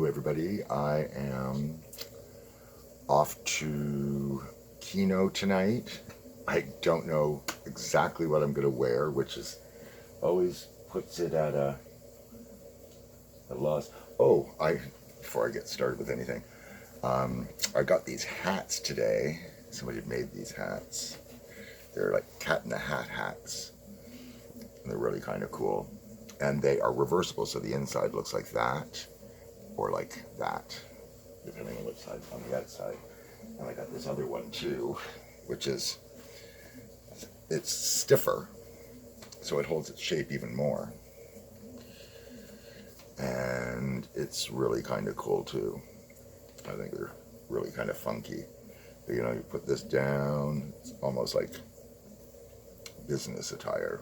everybody. I am off to KINO tonight. I don't know exactly what I'm going to wear, which is always puts it at a loss. Before I get started with anything, I got these hats today. Somebody made these hats. They're like cat in the hat hats. And they're really kind of cool. And they are reversible, so the inside looks like that, or like that, depending on which side on the outside. And I got this other one too, which is, it's stiffer, so it holds its shape even more. And it's really kind of cool too. I think they're really kind of funky. You know, you put this down, it's almost like business attire.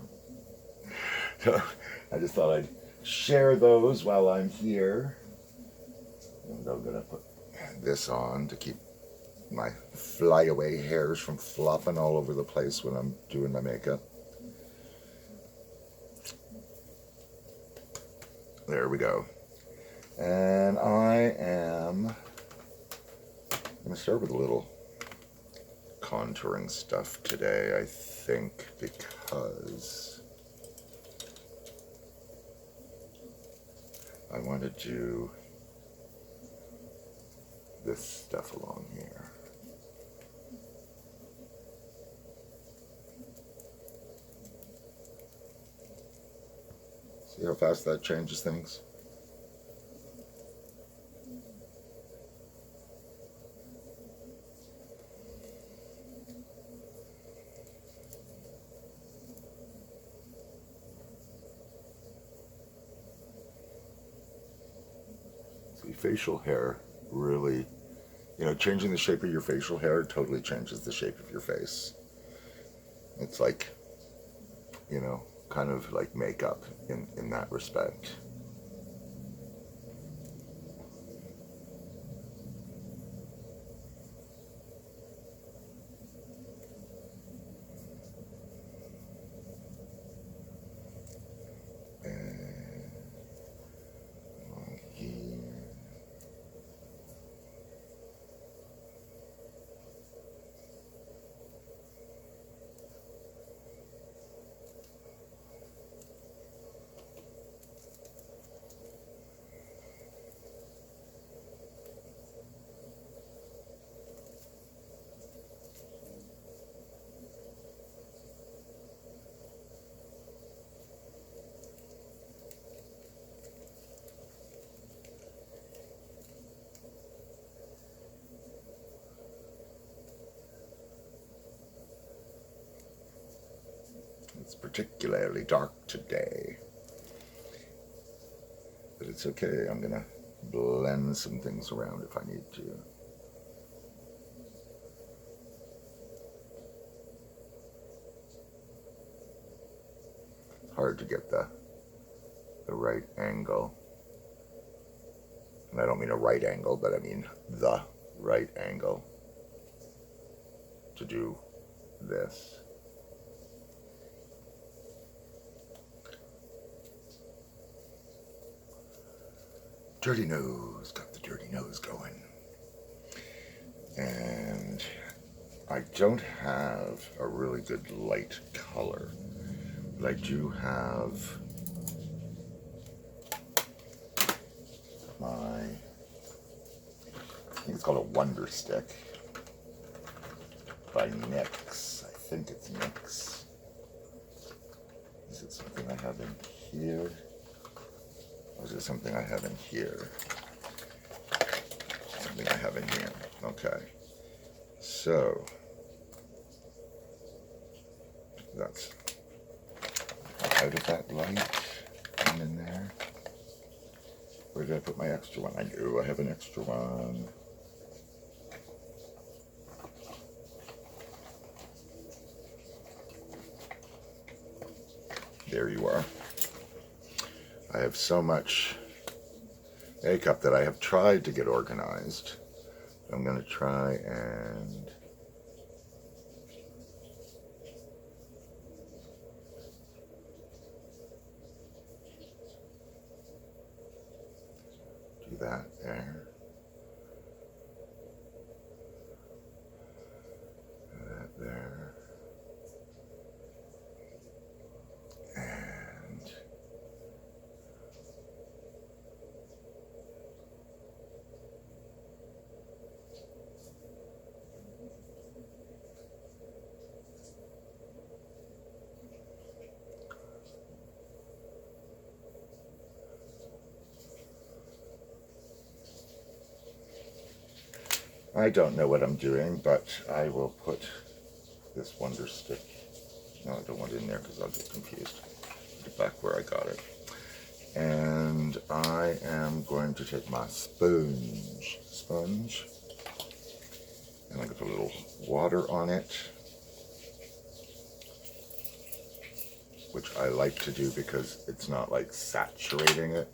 So I just thought I'd share those while I'm here. And I'm gonna put this on to keep my flyaway hairs from flopping all over the place when I'm doing my makeup. There we go. And I am gonna start with a little contouring stuff today, I think, because I want to do this stuff along here. See how fast that changes things? See, facial hair really, changing the shape of your facial hair totally changes the shape of your face. It's like, kind of like makeup in that respect. And along here. It's particularly dark today, but it's okay. I'm gonna blend some things around if I need to. It's hard to get the right angle, and I don't mean a right angle, but I mean the right angle to do this. Dirty nose, got the dirty nose going. And I don't have a really good light color, but I do have I think it's called a Wonder Stick by NYX. I think it's NYX. Is it something I have in here? Or is it something I have in here? Something I have in here. Okay. So that's out of that light and in there. Where did I put my extra one? I do. I have an extra one. There you are. I have so much makeup that I have tried to get organized. I'm going to try and Do that there. That there. And I don't know what I'm doing, but I will put this Wonder Stick. No, I don't want it in there because I'll get confused. Put it back where I got it. And I am going to take my sponge, and I'm going to put a little water on it, which I like to do because it's not like saturating it.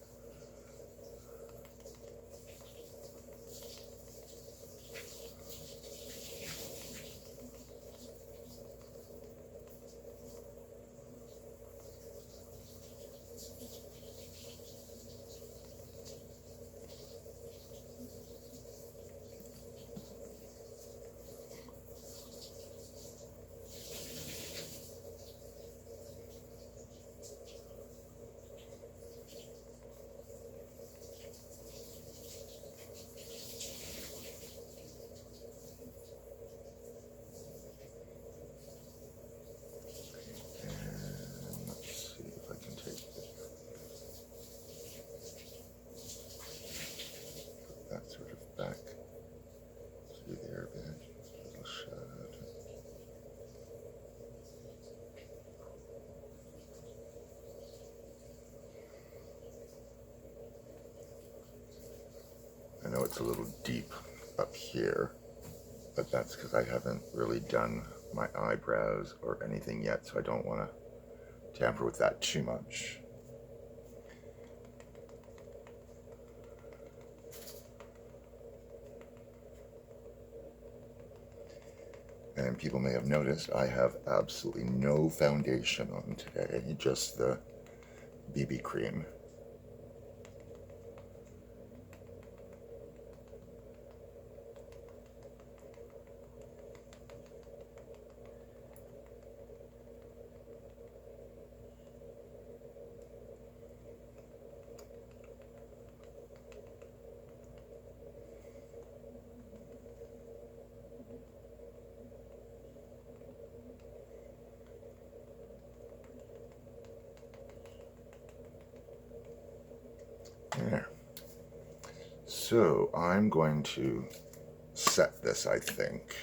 That sort of back through there a bit, a little shut. I know it's a little deep up here, but that's because I haven't really done my eyebrows or anything yet, so I don't want to tamper with that too much. And people may have noticed I have absolutely no foundation on today, just the BB cream. There. So I'm going to set this, I think.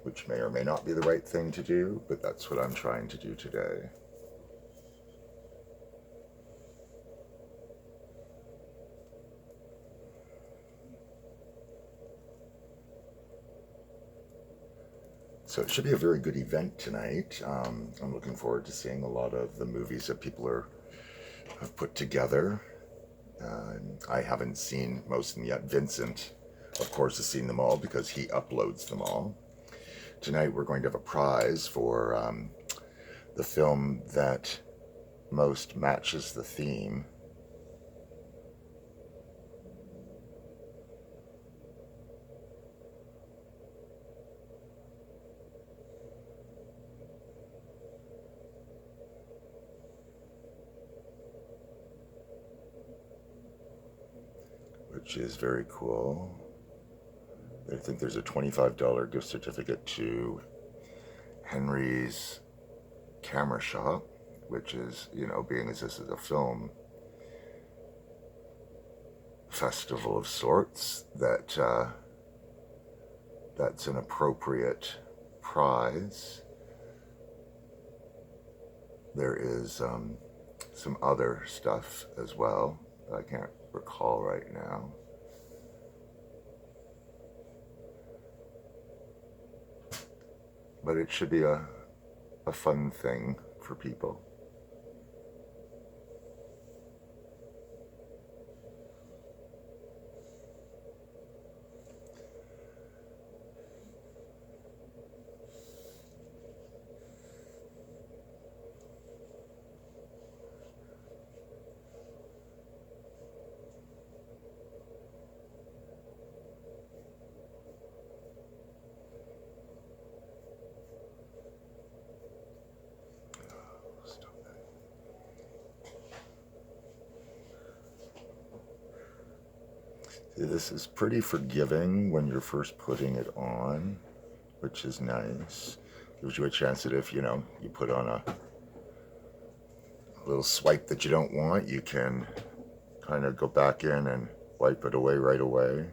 Which may or may not be the right thing to do, but that's what I'm trying to do today. So it should be a very good event tonight. I'm looking forward to seeing a lot of the movies that people have put together. I haven't seen most of them yet. Vincent, of course, has seen them all because he uploads them all. Tonight we're going to have a prize for the film that most matches the theme. Which is very cool. I think there's a $25 gift certificate to Henry's Camera Shop, which is, you know, being as this is a film festival of sorts, that's an appropriate prize. There is some other stuff as well that I can't recall right now. But it should be a fun thing for people. This is pretty forgiving when you're first putting it on, which is nice. Gives you a chance that if, you know, you put on a little swipe that you don't want, you can kind of go back in and wipe it away right away.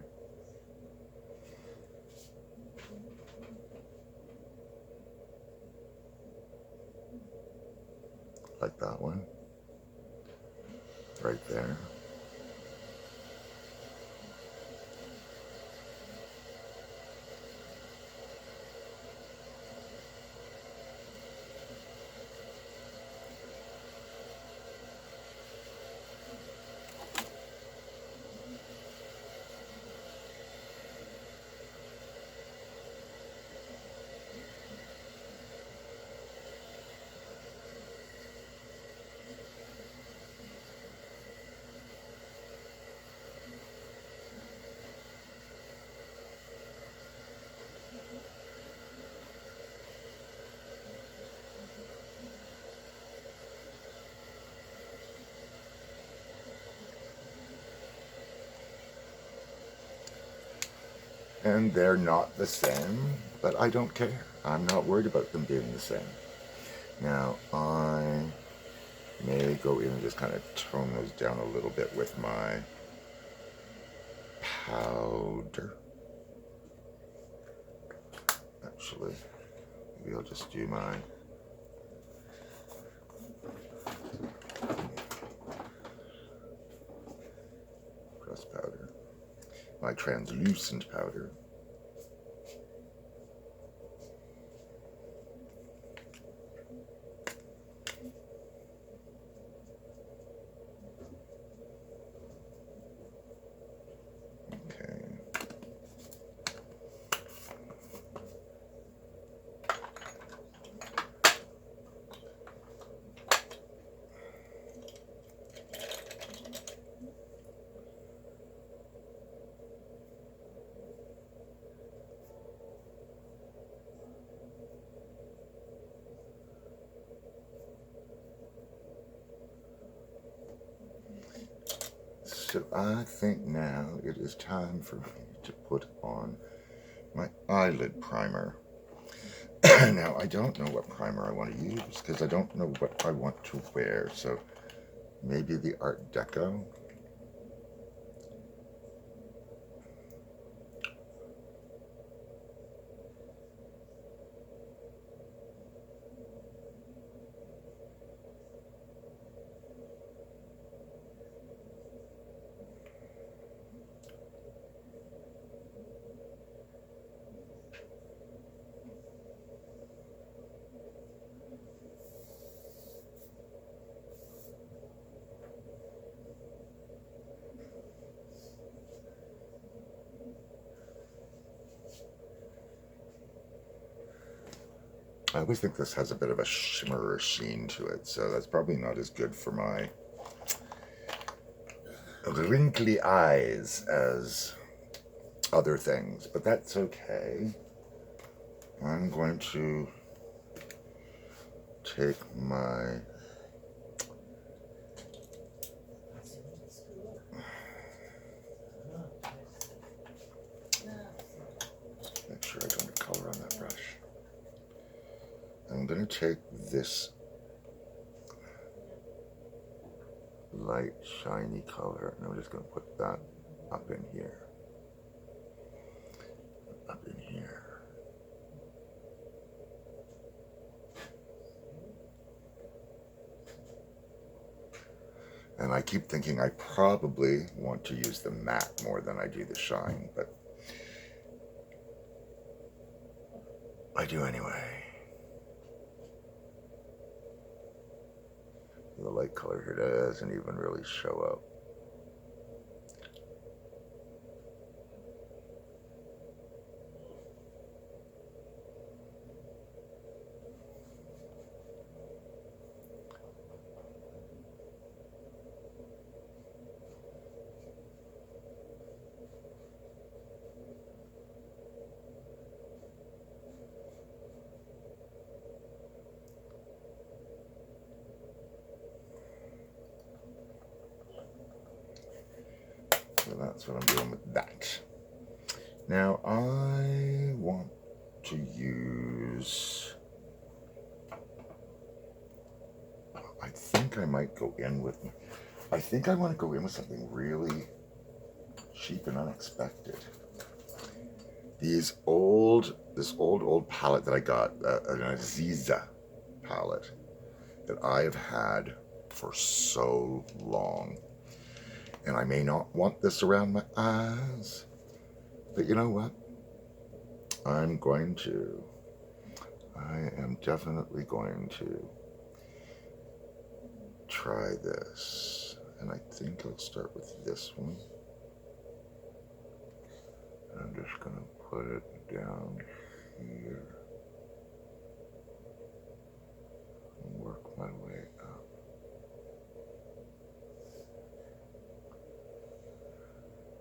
Like that one. Right there. And they're not the same, but I don't care. I'm not worried about them being the same. Now, I may go in and just kind of tone those down a little bit with my powder. Actually, maybe I'll just do my press powder, my translucent powder. So I think now it is time for me to put on my eyelid primer. Now, I don't know what primer I want to use because I don't know what I want to wear. So maybe the Art Deco. I always think this has a bit of a shimmer or sheen to it, so that's probably not as good for my wrinkly eyes as other things, but that's okay. I'm going to take my make sure I don't get color on that brush. I'm going to take this light shiny color and I'm just going to put that up in here. Up in here. And I keep thinking I probably want to use the matte more than I do the shine, but I do anyway. The light color here doesn't even really show up. that's what I'm doing with that. Now I want to use, I think I might go in with, I think I want to go in with something really cheap and unexpected. This old palette that I got, an Aziza palette that I have had for so long. And I may not want this around my eyes, but you know what? I am definitely going to try this. And I think I'll start with this one. And I'm just going to put it down here and work my way up.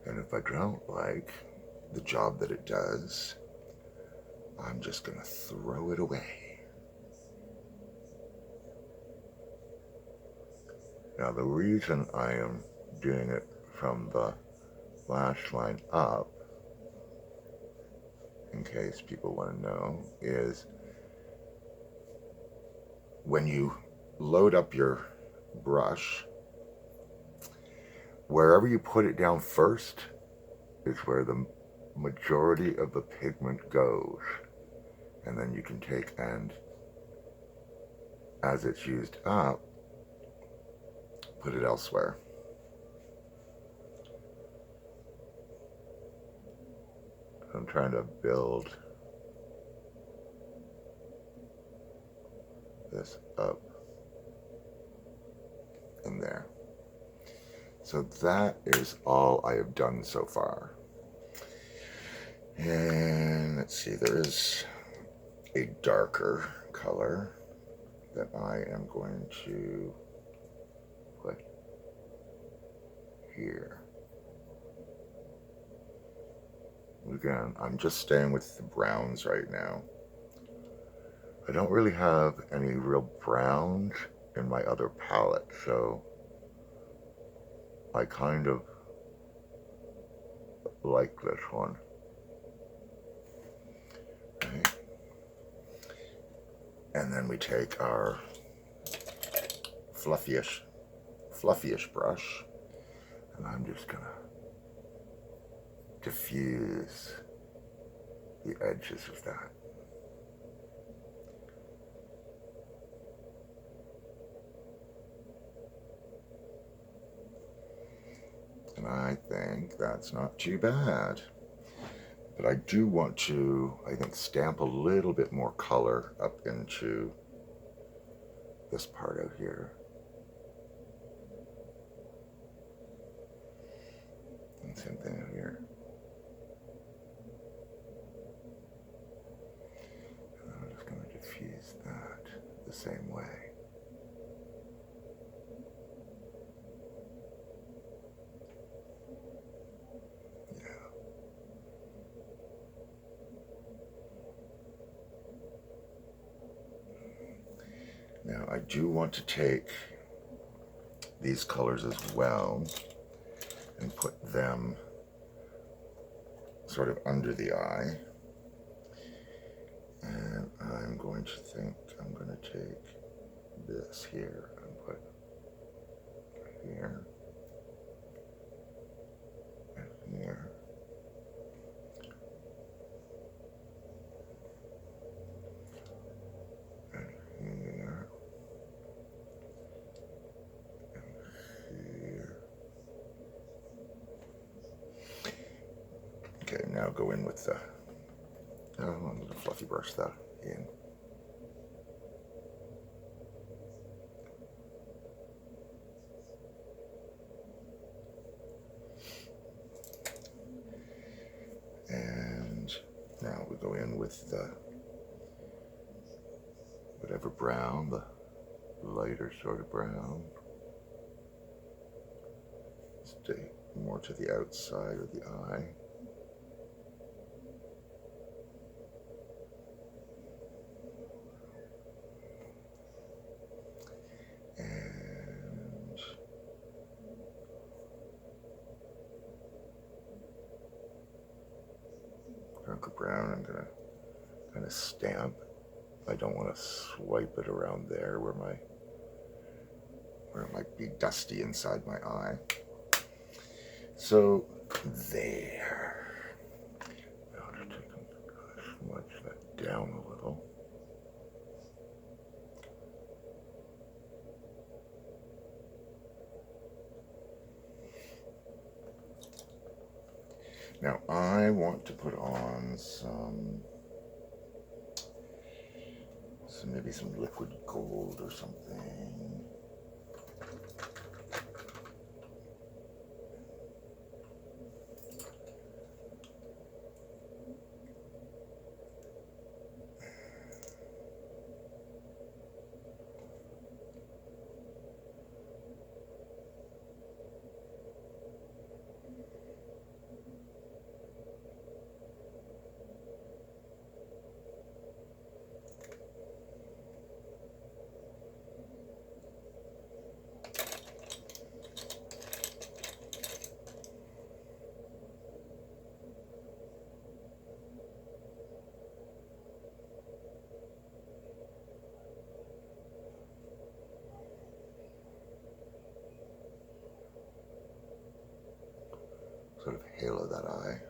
And if I don't like the job that it does, I'm just going to throw it away. Now the reason I am doing it from the lash line up, in case people want to know, is when you load up your brush, wherever you put it down first is where the majority of the pigment goes. And then you can take and, as it's used up, put it elsewhere. I'm trying to build this up in there. So that is all I have done so far. And let's see, there is a darker color that I am going to put here. Again, I'm just staying with the browns right now. I don't really have any real browns in my other palette, so I kind of like this one. Okay. And then we take our fluffyish brush, and I'm just gonna diffuse the edges of that. And I think that's not too bad. But I do want to, I think, stamp a little bit more color up into this part out here. And same thing out here. And I'm just going to diffuse that the same way. Now I do want to take these colors as well and put them sort of under the eye. And I'm going to think I'm going to take this here and put here and here. And here. Okay, now go in with the fluffy brush that in. And now we go in with the whatever brown, the lighter sort of brown. Stay more to the outside of the eye. And darker brown, I'm gonna kind of stamp. I don't want to swipe it around there where it might be dusty inside my eye. So there. Now to take and smudge that down a little. Now I want to put on maybe some liquid gold or something. Sort of halo that eye.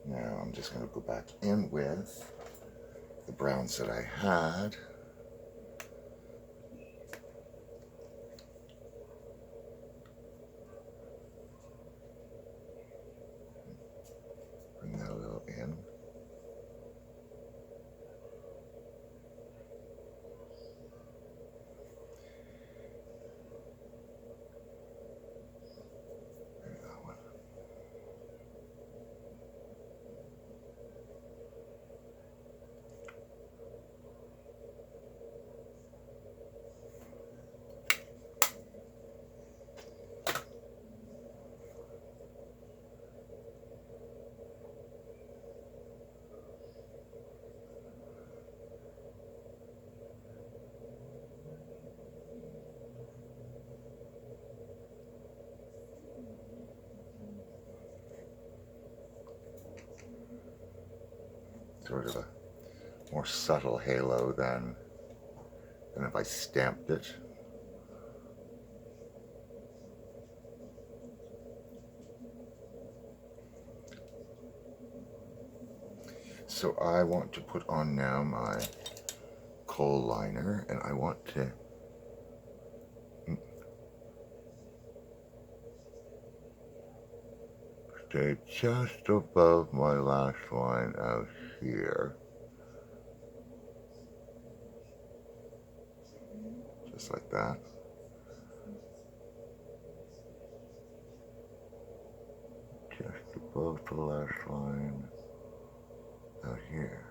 Now I'm just going to go back in with the browns that I had. Bring that a little in. Sort of a more subtle halo than if I stamped it. So I want to put on now my coal liner, and I want to stay just above my lash line out here. Just like that. Just above the lash line out here.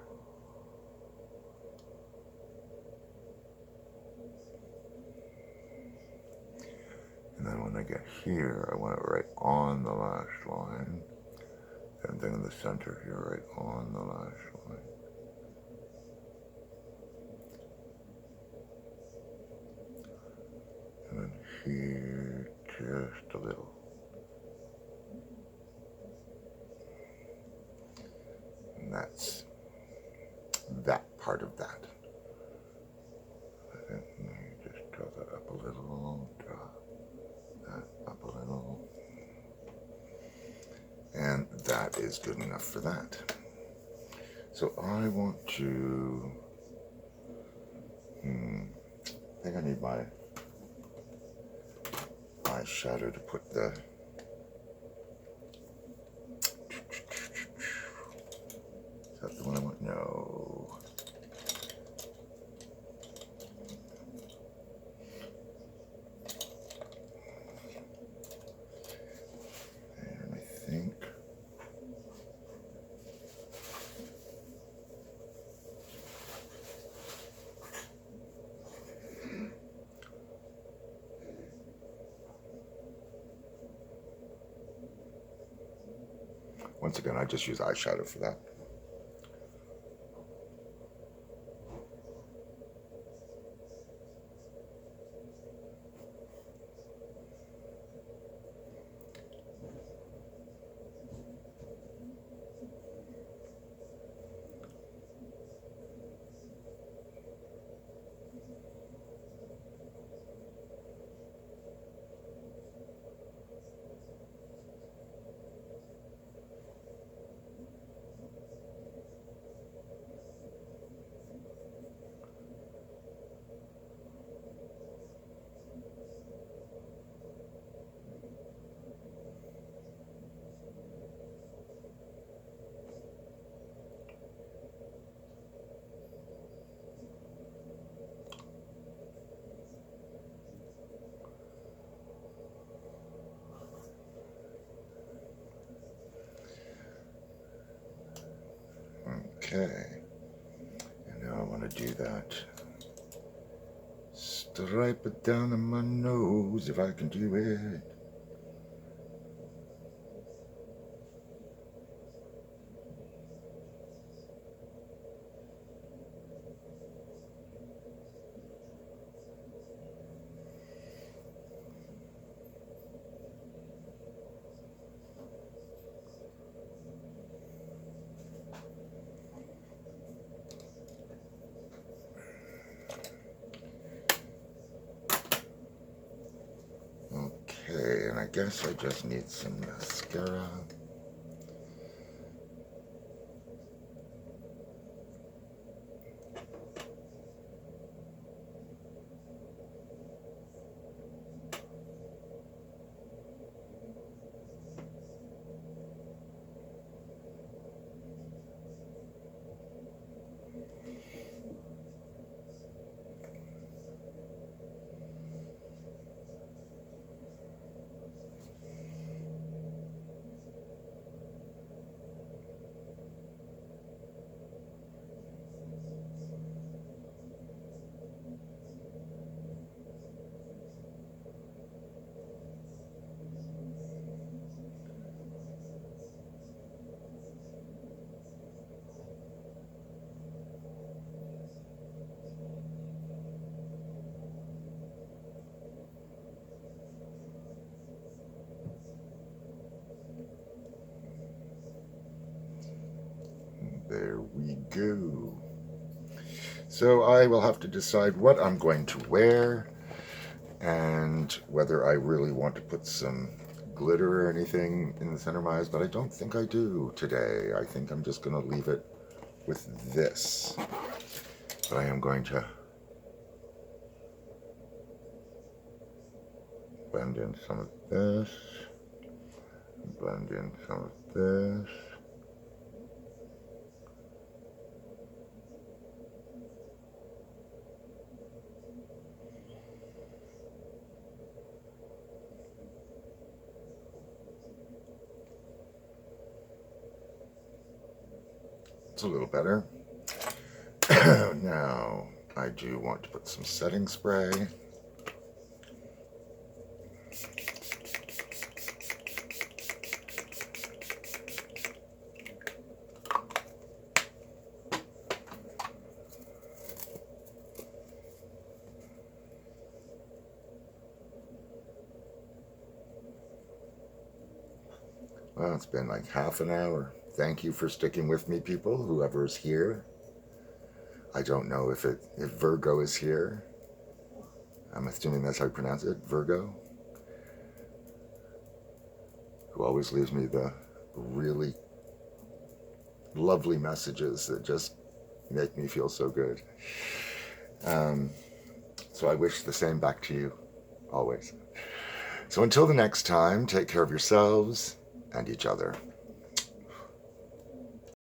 And then when I get here, I want it right on the lash line. And then in the center here, right on the lash line. And then here, just a little. And that's that part of that. And you just draw that up a little, draw that up a little. And that is good enough for that. So I want to, I think I need my eyeshadow to put the that the one I want? No. And I think once again, I just use eyeshadow for that. Okay, and now I want to do that. Stripe it down on my nose if I can do it. Okay, and I guess I just need some mascara. There we go. So I will have to decide what I'm going to wear and whether I really want to put some glitter or anything in the center of my eyes, but I don't think I do today. I think I'm just going to leave it with this. But I am going to blend in some of this, blend in some of this. It's a little better. Now, I do want to put some setting spray. Well, it's been like half an hour. Thank you for sticking with me, people, whoever's here. I don't know if Virgo is here. I'm assuming that's how you pronounce it, Virgo. Who always leaves me the really lovely messages that just make me feel so good. So I wish the same back to you, always. So until the next time, take care of yourselves and each other.